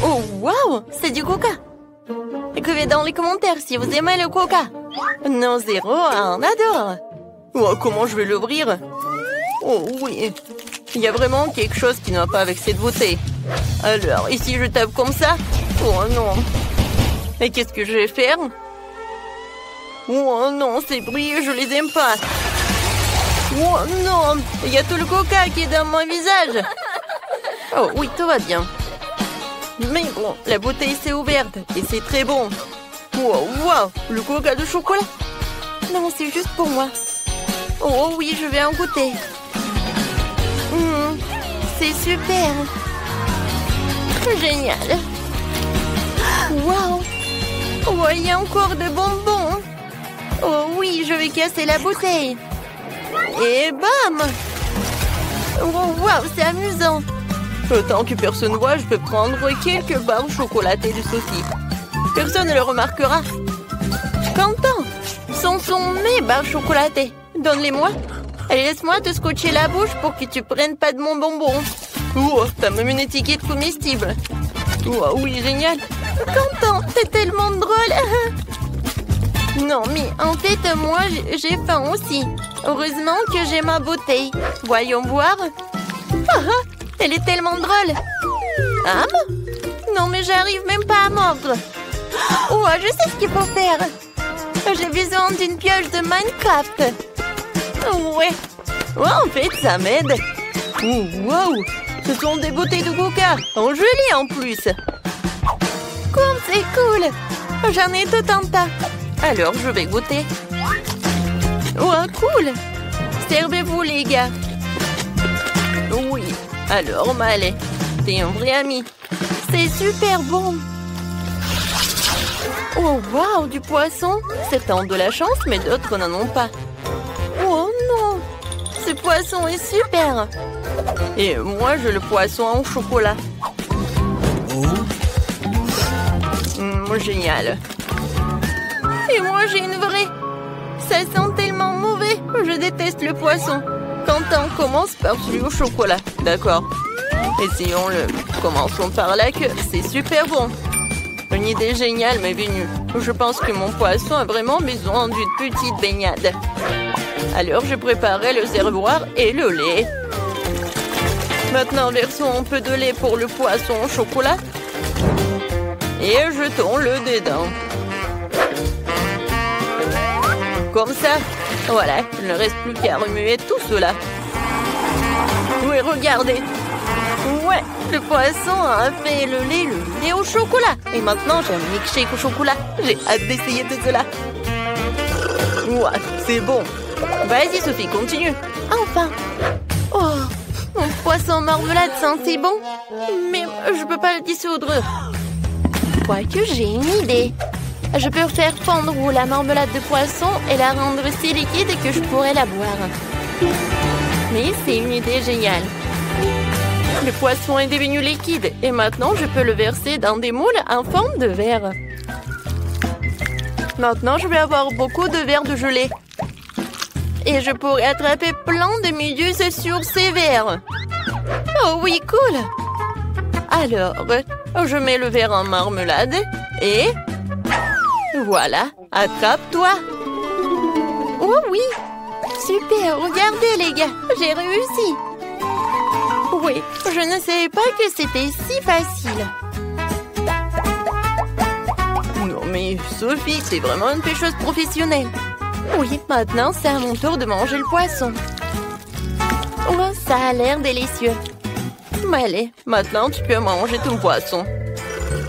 Oh, waouh, c'est du coca. Écrivez dans les commentaires si vous aimez le coca. Non, 0, on adore. Oh, comment je vais l'ouvrir? Oh oui, il y a vraiment quelque chose qui ne va pas avec cette bouteille. Alors, ici je tape comme ça? Oh non. Et qu'est-ce que je vais faire? Oh non, ces bruits, je les aime pas. Oh non, il y a tout le coca qui est dans mon visage. Oh oui, tout va bien. Mais bon, la bouteille s'est ouverte et c'est très bon. Wow, wow, le coca de chocolat. Non, c'est juste pour moi. Oh oui, je vais en goûter. C'est super. Génial. Wow. Oh, il y a encore de bonbons. Oh oui, je vais casser la bouteille. Et bam. Oh, wow, c'est amusant. Tant que personne voit, je peux prendre quelques barres chocolatées de saucisses. Personne ne le remarquera. Quentin, ce sont mes barres chocolatées. Donne-les-moi. Allez, laisse-moi te scotcher la bouche pour que tu prennes pas de mon bonbon. Oh, t'as même une étiquette comestible. Oh, oui, génial. Quentin, t'es tellement drôle. Non, mais en fait, moi, j'ai faim aussi. Heureusement que j'ai ma bouteille. Voyons boire. Elle est tellement drôle. Non, mais j'arrive même pas à mordre. Oh, je sais ce qu'il faut faire. J'ai besoin d'une pioche de Minecraft. Ouais. Oh, en fait, ça m'aide. Oh, wow. Ce sont des bouteilles de coca. En gelée en plus. Comme c'est cool. J'en ai tout un tas. Alors, je vais goûter. Oh, cool. Servez-vous, les gars. Oui. Alors, Malé, t'es un vrai ami. C'est super bon. Oh, waouh, du poisson. Certains ont de la chance, mais d'autres n'en ont pas. Oh non, ce poisson est super. Et moi, j'ai le poisson en chocolat. Génial. Et moi, j'ai une vraie. Ça sent tellement mauvais. Je déteste le poisson. Quentin, commence par celui au chocolat. D'accord. Essayons-le. Commençons par la queue. C'est super bon. Une idée géniale m'est venue. Je pense que mon poisson a vraiment besoin d'une petite baignade. Alors, je préparais le réservoir et le lait. Maintenant, versons un peu de lait pour le poisson au chocolat. Et jetons-le dedans. Comme ça. Voilà, il ne reste plus qu'à remuer tout cela. Oui, regardez. Ouais, le poisson a fait le lait au chocolat. Et maintenant, j'ai un milkshake au chocolat. J'ai hâte d'essayer tout cela. Ouais, c'est bon. Vas-y, Sophie, continue. Enfin. Oh, mon poisson marmelade sent si bon. Mais je peux pas le dissoudre. Quoique, j'ai une idée. Je peux faire fondre la marmelade de poisson et la rendre si liquide que je pourrais la boire. Mais c'est une idée géniale. Le poisson est devenu liquide et maintenant je peux le verser dans des moules en forme de verre. Maintenant, je vais avoir beaucoup de verres de gelée. Et je pourrais attraper plein de méduses sur ces verres. Oh oui, cool! Alors, je mets le verre en marmelade et... Voilà, attrape-toi. Oh oui, super, regardez les gars, j'ai réussi. Oui, je ne savais pas que c'était si facile. Non mais Sophie, c'est vraiment une pêcheuse professionnelle. Oui, maintenant c'est à mon tour de manger le poisson. Oh, ça a l'air délicieux. Mais allez, maintenant tu peux manger ton poisson.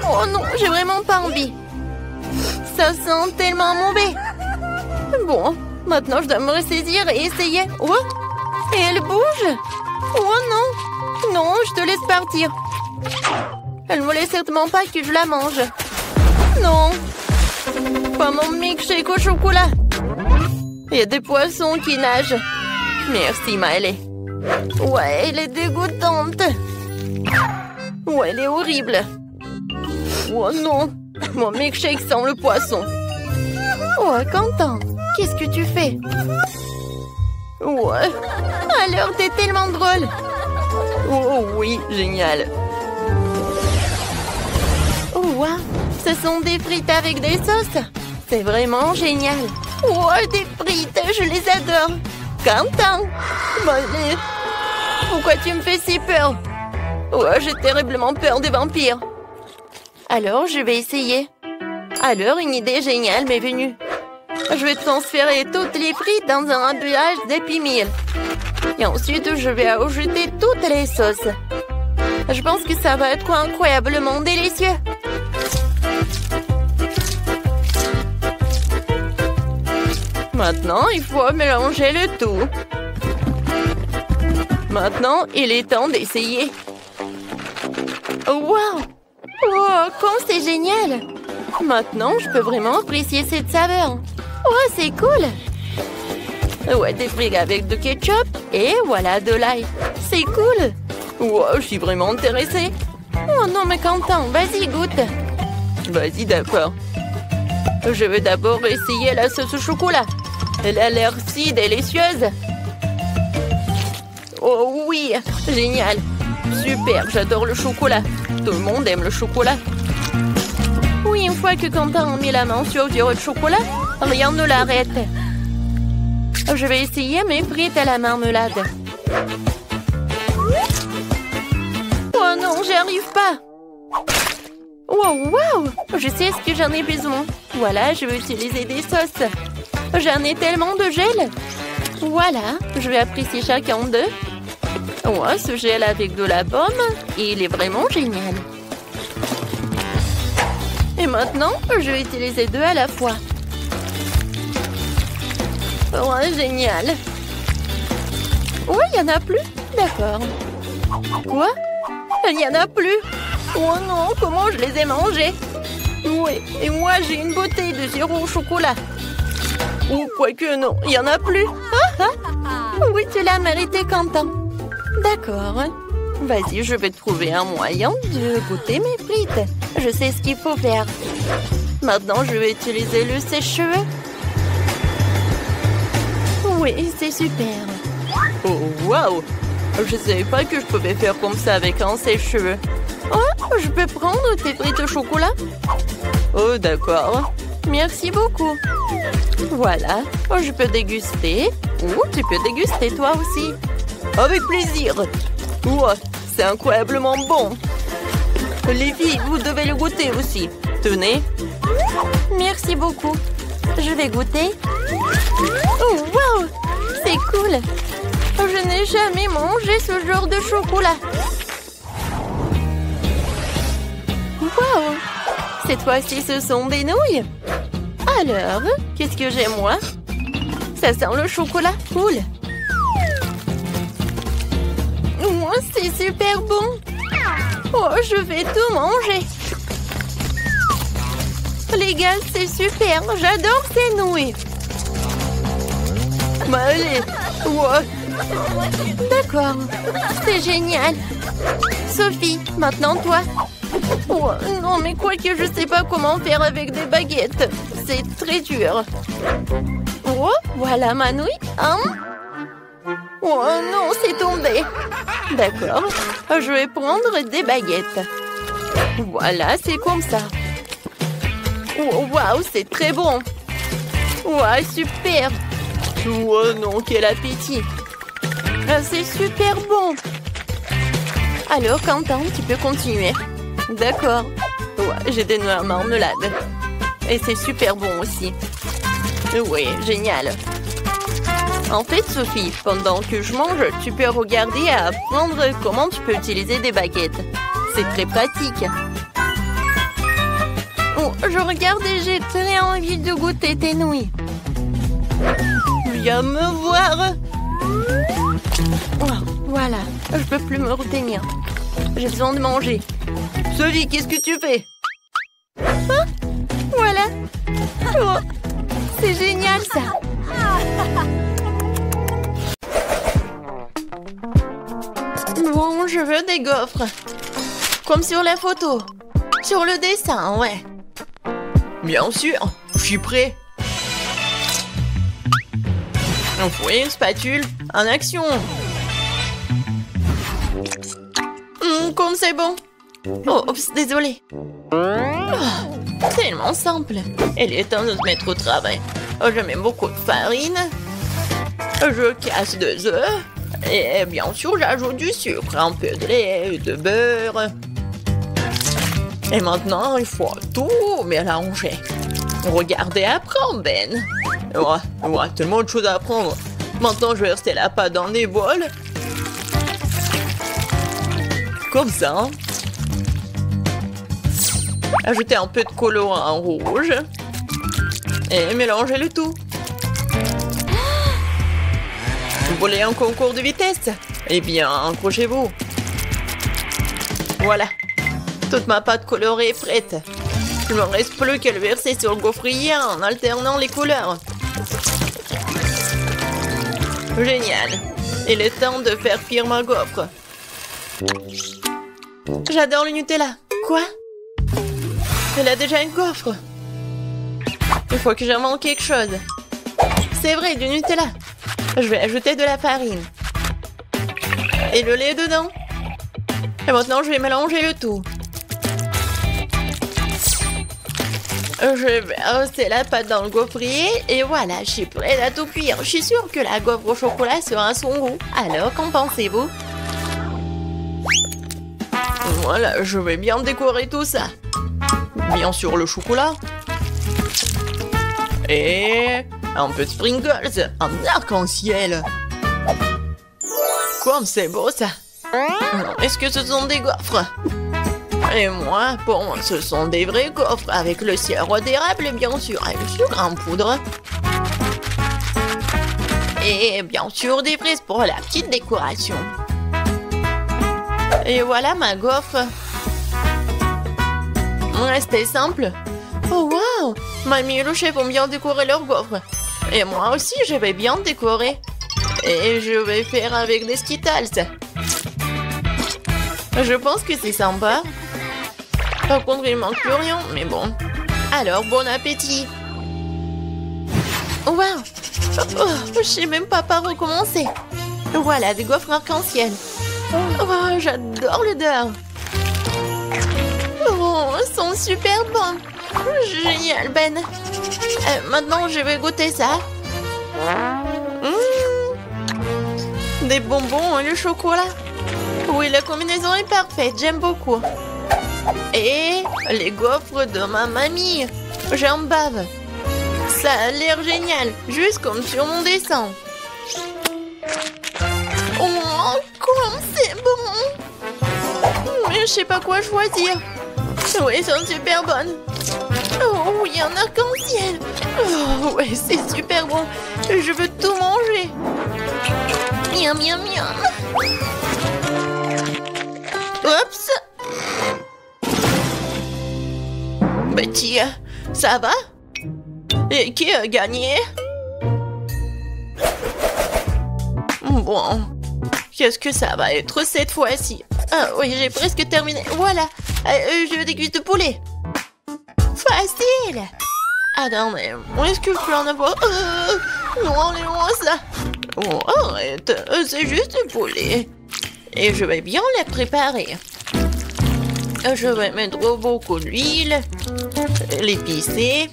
Oh non, j'ai vraiment pas envie. Ça sent tellement mauvais. Bon, maintenant je dois me ressaisir et essayer. Oh, et elle bouge. Oh non, non, je te laisse partir. Elle ne voulait certainement pas que je la mange. Non, pas mon milkshake au chocolat. Il y a des poissons qui nagent. Merci, Maëlle. Ouais, elle est dégoûtante. Ouais, elle est horrible. Oh non, mon milkshake sent le poisson. Oh, Quentin, qu'est-ce que tu fais? Ouais, alors t'es tellement drôle. Oh oui, génial. Ce sont des frites avec des sauces. C'est vraiment génial. Oh, des frites, je les adore. Quentin, allez. Pourquoi tu me fais si peur? Oh, j'ai terriblement peur des vampires. Alors, je vais essayer. Alors, une idée géniale m'est venue. Je vais transférer toutes les frites dans un emballage d'Happy Meal. Et ensuite, je vais ajouter toutes les sauces. Je pense que ça va être incroyablement délicieux. Maintenant, il faut mélanger le tout. Maintenant, il est temps d'essayer. Wow! Oh, comme c'est génial! Maintenant, je peux vraiment apprécier cette saveur. Oh, c'est cool! Ouais, des frites avec du ketchup et voilà de l'ail. C'est cool! Wow, je suis vraiment intéressée. Oh non, mais Quentin, vas-y, goûte. Vas-y, d'accord. Je vais d'abord essayer la sauce au chocolat. Elle a l'air si délicieuse. Oh oui, génial. Super, j'adore le chocolat. Tout le monde aime le chocolat. Oui, une fois que Quentin a mis la main sur du chocolat, rien ne l'arrête. Je vais essayer mes frites à la marmelade. Oh non, j'y arrive pas. Wow, wow, je sais ce que j'en ai besoin. Voilà, je vais utiliser des sauces. J'en ai tellement de gel. Voilà, je vais apprécier chacun d'eux. Ouais, ce gel avec de la pomme, il est vraiment génial. Et maintenant, je vais utiliser deux à la fois. Ouais, génial. Ouais, il n'y en a plus. D'accord. Quoi? Il n'y en a plus. Oh non, comment je les ai mangés? Oui, et moi j'ai une bouteille de sirop au chocolat. Ou quoique non, il n'y en a plus. Ah, ah. Oui, tu l'as mérité, Quentin. D'accord. Vas-y, je vais trouver un moyen de goûter mes frites. Je sais ce qu'il faut faire. Maintenant, je vais utiliser le sèche-cheveux. Oui, c'est super. Oh, waouh! Je ne savais pas que je pouvais faire comme ça avec un sèche-cheveux. Oh, je peux prendre tes frites au chocolat? Oh, d'accord. Merci beaucoup. Voilà, je peux déguster. Ou tu peux déguster toi aussi. Avec plaisir. Wow, c'est incroyablement bon. Les filles, vous devez le goûter aussi. Tenez. Merci beaucoup. Je vais goûter. Oh, wow! C'est cool. Je n'ai jamais mangé ce genre de chocolat. Wow! Cette fois-ci, ce sont des nouilles. Alors, qu'est-ce que j'ai, moi? Ça sent le chocolat. Cool. Oh, c'est super bon. Oh, je vais tout manger. Les gars, c'est super. J'adore ces nouilles. Bah, allez. Ouais. D'accord. C'est génial. Sophie, maintenant toi. Oh, non, mais quoi que je sais pas comment faire avec des baguettes. C'est très dur. Oh, voilà ma nouille. Hein? Oh non, c'est tombé. D'accord. Je vais prendre des baguettes. Voilà, c'est comme ça. Oh, waouh, c'est très bon. Waouh, super. Oh non, quel appétit. C'est super bon. Alors, Quentin, tu peux continuer. D'accord. Ouais, j'ai des noix à marmelade. Et c'est super bon aussi. Oui, génial. En fait, Sophie, pendant que je mange, tu peux regarder et apprendre comment tu peux utiliser des baguettes. C'est très pratique. Oh, je regarde et j'ai très envie de goûter tes nouilles. Viens me voir. Oh, voilà, je peux plus me retenir. J'ai besoin de manger. Sophie, qu'est-ce que tu fais? Ah, voilà. Oh, c'est génial ça. Bon, je veux des gaufres. Comme sur la photo. Sur le dessin, ouais. Bien sûr, je suis prêt. Un fouet, une spatule, en action. Comme c'est bon. Oh, oups, désolé. Tellement simple. Il est temps de se mettre au travail. Je mets beaucoup de farine. Je casse 2 œufs. Et bien sûr, j'ajoute du sucre, un peu de lait, de beurre. Et maintenant, il faut tout mélanger. Regardez, apprends, Ben. Ouais, tellement de choses à apprendre. Maintenant, je vais verser la pâte dans des bols. Comme ça. Ajoutez un peu de colorant rouge. Et mélangez le tout. Vous voulez un concours de vitesse? Eh bien, accrochez-vous. Voilà. Toute ma pâte colorée est prête. Il ne me reste plus qu'à le verser sur le gaufrier en alternant les couleurs. Génial. Il est temps de faire cuire ma gaufre. J'adore le Nutella. Quoi? Elle a déjà une gaufre. Il faut que j'invente quelque chose. C'est vrai, du Nutella. Je vais ajouter de la farine. Et le lait dedans. Et maintenant, je vais mélanger le tout. Je vais verser la pâte dans le gaufrier. Et voilà, je suis prête à tout cuire. Je suis sûre que la gaufre au chocolat sera à son goût. Alors, qu'en pensez-vous? Voilà, je vais bien décorer tout ça. Bien sûr, le chocolat. Et un peu de sprinkles, un arc-en-ciel. Comme c'est beau ça. Est-ce que ce sont des gaufres? Et moi, pour moi, ce sont des vrais gaufres avec le sirop d'érable, bien sûr, et le sucre en poudre. Et bien sûr, des fraises pour la petite décoration. Et voilà ma gaufre. C'était simple. Oh wow! Mamie et le chef ont bien décoré leur gaufre. Et moi aussi, je vais bien décorer. Et je vais faire avec des Skittles. Je pense que c'est sympa. Par contre, il manque plus rien, mais bon. Alors, bon appétit. Wow! Oh, je sais même pas par où commencer. Voilà, des gaufres arc-en-ciel. Oh, j'adore l'odeur. Oh, ils sont super bons. Génial, Ben. Maintenant, je vais goûter ça. Des bonbons et le chocolat. Oui, la combinaison est parfaite. J'aime beaucoup. Et les gaufres de ma mamie. J'en bave. Ça a l'air génial. Juste comme sur mon dessin. Oh, comme c'est bon. Mais je sais pas quoi choisir. Oui, elles sont super bonnes. Oh, oui, un arc-en-ciel. Oh, ouais, c'est super bon. Je veux tout manger. Miam, miam, miam. Oups. Betty, ça va? Et qui a gagné? Bon, qu'est-ce que ça va être cette fois-ci? Ah oui, j'ai presque terminé. Voilà, je déguste de poulet. Facile. Attendez, est-ce que je peux en avoir? Non, enlève-moi ça. Oh, arrête, c'est juste du poulet. Et je vais bien les préparer. Je vais mettre beaucoup d'huile, l'épicer.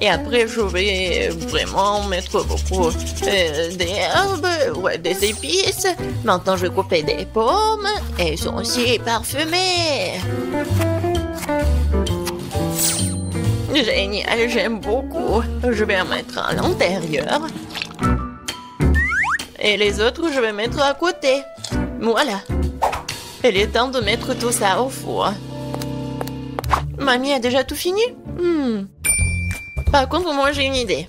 Et après, je vais vraiment mettre beaucoup d'herbes, ouais, des épices. Maintenant, je vais couper des pommes. Elles sont aussi parfumées. Génial, j'aime beaucoup. Je vais en mettre à l'intérieur. Et les autres, je vais mettre à côté. Voilà. Il est temps de mettre tout ça au four. Mamie a déjà tout fini? Par contre, moi, j'ai une idée.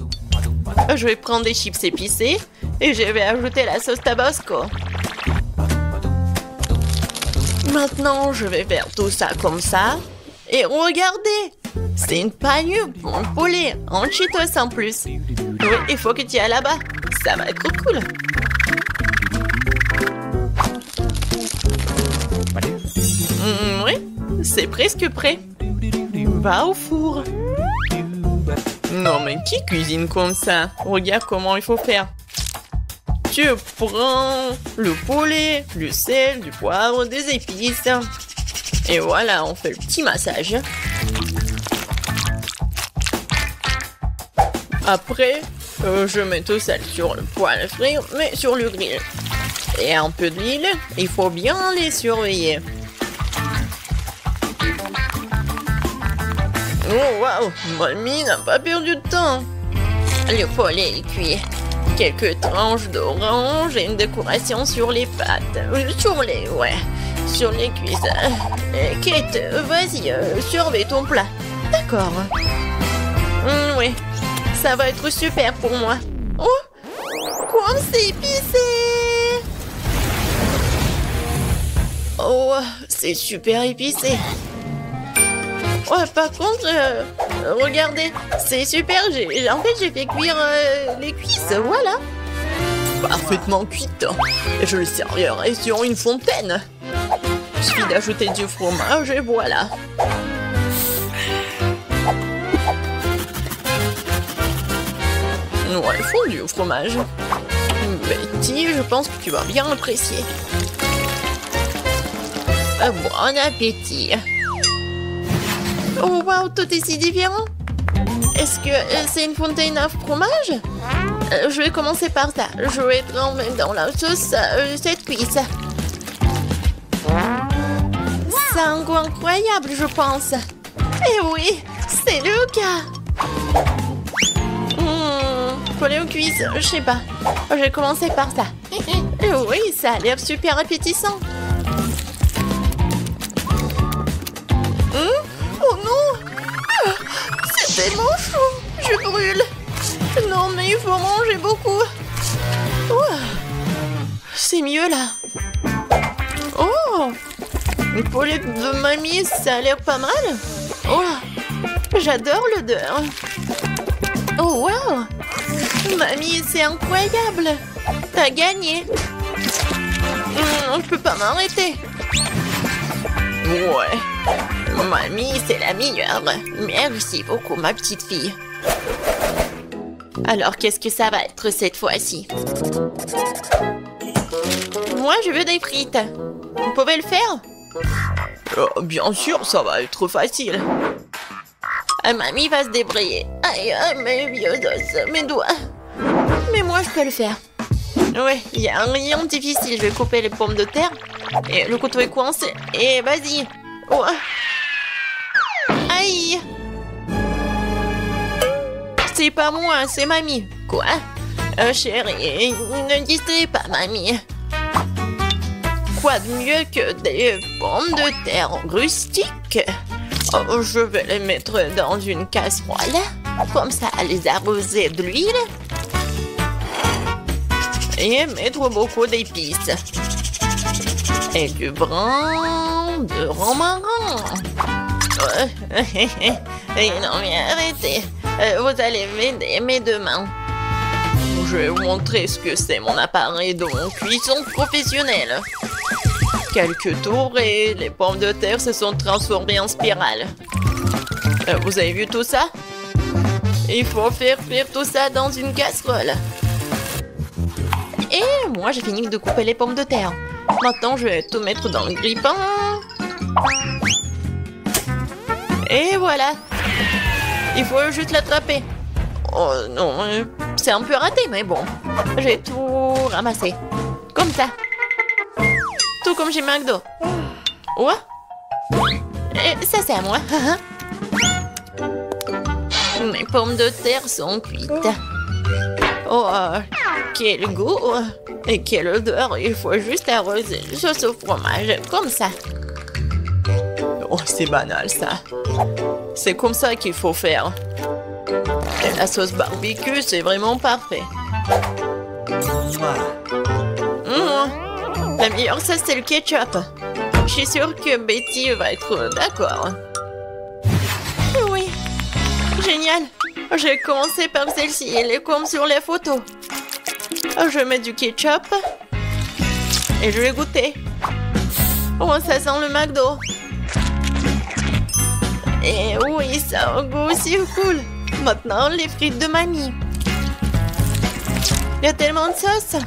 Je vais prendre des chips épicés et je vais ajouter la sauce Tabasco. Maintenant, je vais faire tout ça comme ça. Et regardez! C'est une panure pour un poulet en Cheetos en plus. Oui, il faut que tu ailles là-bas. Ça va être cool. Oui, c'est presque prêt. Va au four. Non, mais qui cuisine comme ça? Regarde comment il faut faire. Tu prends le poulet, du sel, du poivre, des épices. Et voilà, on fait le petit massage. Après, je mets tout ça sur le poêle à frire, mais sur le grill. Et un peu d'huile, il faut bien les surveiller. Oh waouh, mamie n'a pas perdu de temps. Le poulet est cuit. Quelques tranches d'orange et une décoration sur les pâtes. Sur les cuisses. Kate, vas-y, surveille ton plat. D'accord. Oui, ça va être super pour moi. Oh, comme c'est épicé. Oh, c'est super épicé. Ouais, par contre, regardez, c'est super. En fait, j'ai fait cuire les cuisses, voilà. Parfaitement cuite. Je le servirai sur une fontaine. Il suffit d'ajouter du fromage et voilà. Ouais, il faut du fromage. Betty, je pense que tu vas bien apprécier. Bon appétit. Oh waouh, tout est si différent. Est-ce que c'est une fontaine à fromage? Je vais commencer par ça. Je vais tremper dans la sauce cette cuisse. C'est un goût incroyable, je pense. Eh oui, c'est le cas. Poulet aux cuisses, je sais pas. Je vais commencer par ça. Oui, ça a l'air super appétissant. Oh non! C'est tellement chaud! Je brûle! Non, mais il faut manger beaucoup! C'est mieux là! Oh! Le poulet de mamie, ça a l'air pas mal! Oh! J'adore l'odeur! Oh wow! Mamie, c'est incroyable! T'as gagné! Je peux pas m'arrêter! Ouais! Mamie, c'est la meilleure. Merci beaucoup, ma petite fille. Alors, qu'est-ce que ça va être cette fois-ci? Moi, je veux des frites. Vous pouvez le faire? Bien sûr, ça va être facile. Mamie va se débrouiller. Aïe, mes vieux os, mes doigts. Mais moi, je peux le faire. Ouais, il n'y a rien de difficile. Je vais couper les pommes de terre. Et le couteau est coincé. Et vas-y. Oh. Aïe! C'est pas moi, c'est mamie. Quoi? Chérie, ne distrais pas mamie. Quoi de mieux que des pommes de terre rustiques? Oh, je vais les mettre dans une casserole. Comme ça, les arroser de l'huile. Et mettre beaucoup d'épices. Et du brin de romarin. Non mais arrêtez, vous allez m'aider mes deux mains. Je vais vous montrer ce que c'est mon appareil de cuisson professionnelle. Quelques tours et les pommes de terre se sont transformées en spirale. Vous avez vu tout ça? Il faut faire cuire tout ça dans une casserole. Et moi j'ai fini de couper les pommes de terre. Maintenant je vais tout mettre dans le grille-pain. Et voilà. Il faut juste l'attraper. Oh non, c'est un peu raté, mais bon. J'ai tout ramassé. Comme ça. Tout comme chez McDo. Ouais. Et ça, c'est à moi. Mes pommes de terre sont cuites. Oh, quel goût. Et quelle odeur. Il faut juste arroser le sauce au fromage. Comme ça. Oh, c'est banal, ça. C'est comme ça qu'il faut faire. Et la sauce barbecue, c'est vraiment parfait. La meilleure sauce, c'est le ketchup. Je suis sûre que Betty va être d'accord. Oui. Génial. J'ai commencé par celle-ci. Elle est comme sur les photos. Je mets du ketchup. Et je vais goûter. Oh, ça sent le McDo. Et oui, ça a un goût aussi cool. Maintenant, les frites de mamie. Il y a tellement de sauce.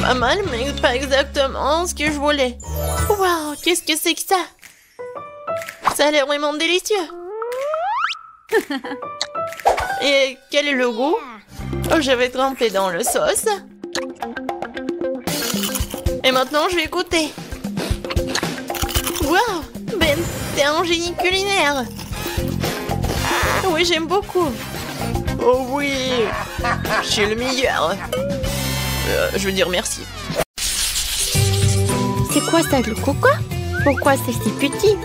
Pas mal, mais pas exactement ce que je voulais. Waouh, qu'est-ce que c'est que ça? Ça a l'air vraiment délicieux. Et quel est le goût? Oh, je vais tremper dans le sauce. Et maintenant, je vais goûter. Waouh, Ben, t'es un génie culinaire. Oui, j'aime beaucoup. Oh oui, je suis le meilleur. Je veux dire merci. C'est quoi ça, le coco? Pourquoi c'est si petit?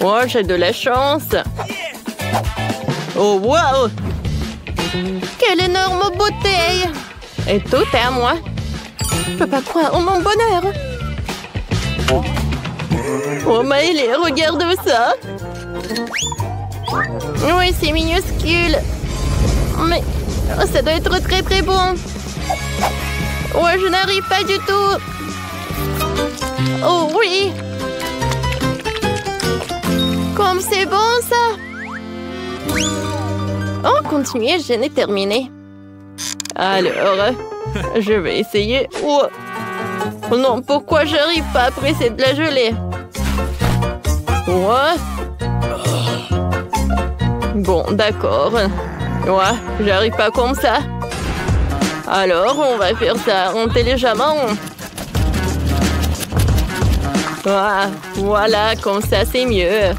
Oh, j'ai de la chance. Oh, wow! Quelle énorme bouteille! Et tout est à moi. Je peux pas croire en mon bonheur. Oh, Maëlé, regarde ça. Oui, c'est minuscule. Mais ça doit être très très bon. Ouais, je n'arrive pas du tout. Oh oui. Comme c'est bon ça. Oh, continuez, je n'ai terminé. Alors, je vais essayer. Oh. Non, pourquoi j'arrive pas à presser de la gelée? Ouais. Bon, d'accord. Ouais, j'arrive pas comme ça. Alors, on va faire ça intelligemment. Ah, voilà, comme ça, c'est mieux.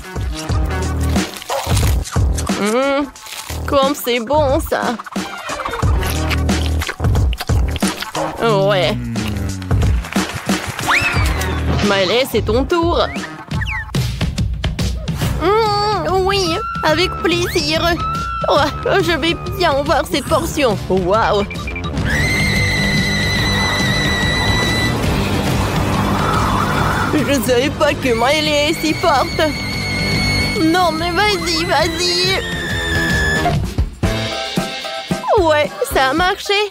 Comme c'est bon, ça. Ouais. Maëlé, c'est ton tour. Oui, avec plaisir. Oh, je vais bien voir cette portion. Waouh. Je ne savais pas que Maëlé est si forte. Non, mais vas-y, vas-y. Ouais, ça a marché.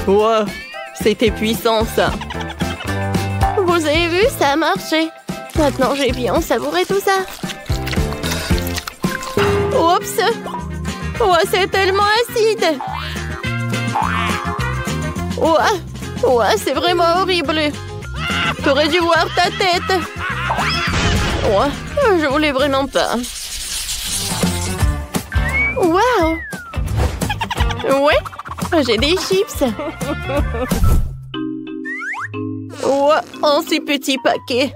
Wow, c'était puissant, ça. Vous avez vu, ça a marché. Maintenant, j'ai bien savouré tout ça. Oups. Oh, c'est tellement acide. Ouais, c'est vraiment horrible. T'aurais dû voir ta tête. Ouais, je voulais vraiment pas. Waouh. Ouais, j'ai des chips. Ouais, un si petit paquet.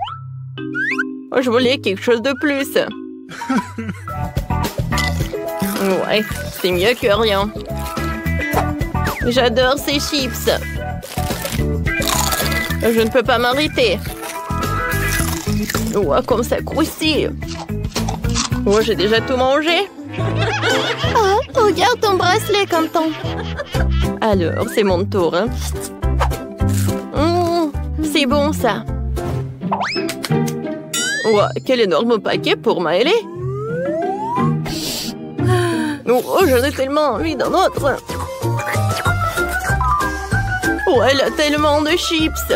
Je voulais quelque chose de plus. Ouais, c'est mieux que rien. J'adore ces chips. Je ne peux pas m'arrêter. Ouais, comme ça croustille. Ouais, j'ai déjà tout mangé. Oh, regarde ton bracelet, Quentin. Alors, c'est mon tour. Hein. C'est bon, ça. Ouais, quel énorme paquet pour Maëlé. Oh, j'en ai tellement envie d'un autre. Oh, elle a tellement de chips.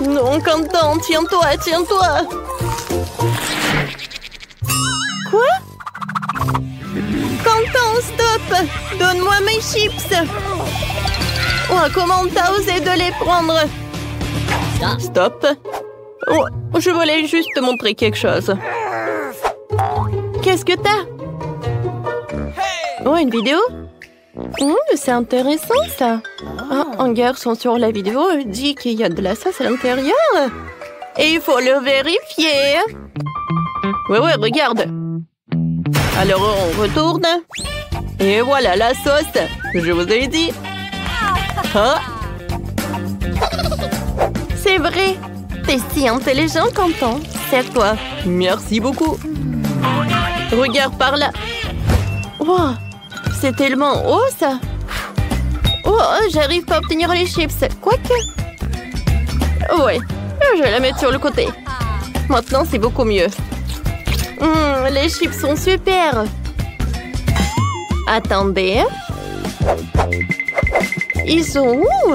Non, Quentin, tiens-toi, tiens-toi. Quoi? Quentin, stop! Donne-moi mes chips. Oh, comment t'as osé de les prendre? Stop. Oh, je voulais juste te montrer quelque chose. Qu'est-ce que t'as? Oh, une vidéo? C'est intéressant, ça. Oh, un garçon sur la vidéo dit qu'il y a de la sauce à l'intérieur. Et il faut le vérifier. Ouais, regarde. Alors, on retourne. Et voilà la sauce. Je vous ai dit. Ah. C'est vrai. T'es si intelligent, Quentin. C'est à toi. Merci beaucoup. Regarde par là. Wow, c'est tellement haut, ça. Oh, j'arrive pas à obtenir les chips. Quoique. Ouais, je vais la mettre sur le côté. Maintenant, c'est beaucoup mieux. Les chips sont super. Attendez. Ils sont où?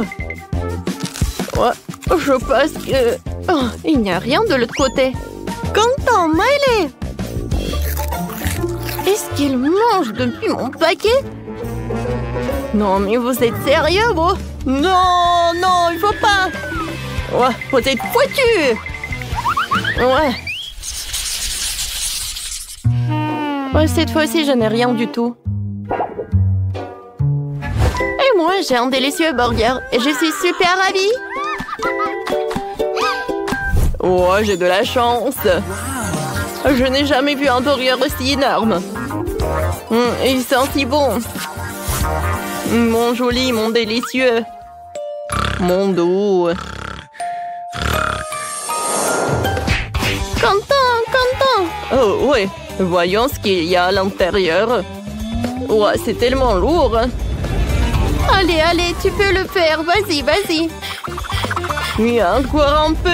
Ouais, je pense que... Oh, il n'y a rien de l'autre côté. Quentin, Maëlé! Est-ce qu'il mange depuis mon paquet? Non, mais vous êtes sérieux, vous? Non, non, il faut pas. Ouais, vous êtes foutus. Ouais. Ouais, cette fois-ci, je n'ai rien du tout. Et moi, j'ai un délicieux burger et je suis super ravie. Oh, j'ai de la chance. Je n'ai jamais vu un burger aussi énorme. Il sent si bon. Mon joli, mon délicieux. Mon doux. Quentin. Oh, ouais. Voyons ce qu'il y a à l'intérieur. Ouais, c'est tellement lourd. Allez, allez, tu peux le faire. Vas-y, vas-y. Oui, encore un peu.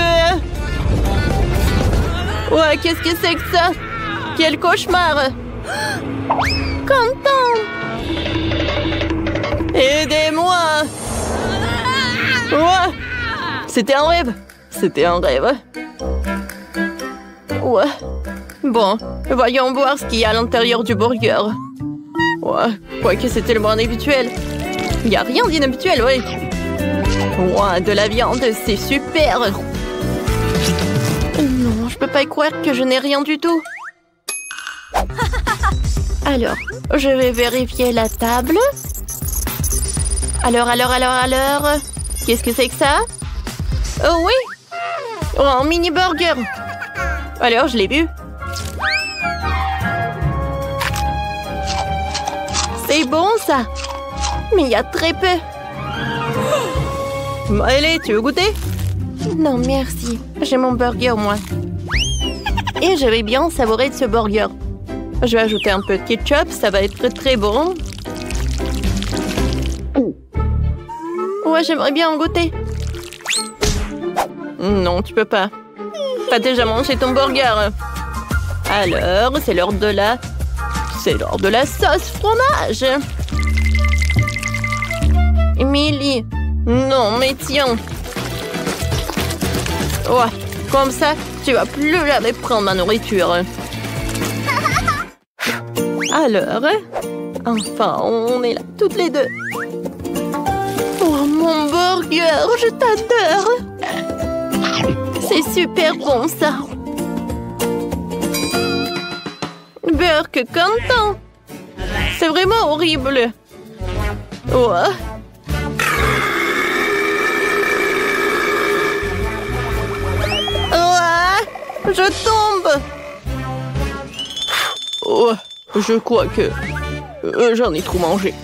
Ouais, qu'est-ce que c'est que ça? Quel cauchemar. Quentin. Aidez-moi. Ouais. C'était un rêve. C'était un rêve. Ouais. Bon, voyons voir ce qu'il y a à l'intérieur du burger. Ouais, quoique c'est tellement inhabituel. Il n'y a rien d'inhabituel, oui. Ouais, de la viande, c'est super. Non, je peux pas y croire que je n'ai rien du tout. Alors, je vais vérifier la table. Alors. Qu'est-ce que c'est que ça? Oh oui! Oh, un mini burger. Alors, je l'ai vu. C'est bon, ça. Mais il y a très peu. Allez, tu veux goûter? Non, merci. J'ai mon burger, moi. Et je vais bien savourer de ce burger. Je vais ajouter un peu de ketchup, ça va être très bon. Ouais, j'aimerais bien en goûter. Non, tu peux pas. T'as déjà mangé ton burger. Alors, c'est l'heure de la... C'est l'heure de la sauce fromage. Emily. Non, mais tiens. Ouais, comme ça, tu vas plus jamais prendre ma nourriture. Alors, enfin, on est là toutes les deux. Oh, mon burger, je t'adore. C'est super bon, ça. Burk, Quentin. C'est vraiment horrible. Ouais. Je tombe. Oh, je crois que j'en ai trop mangé.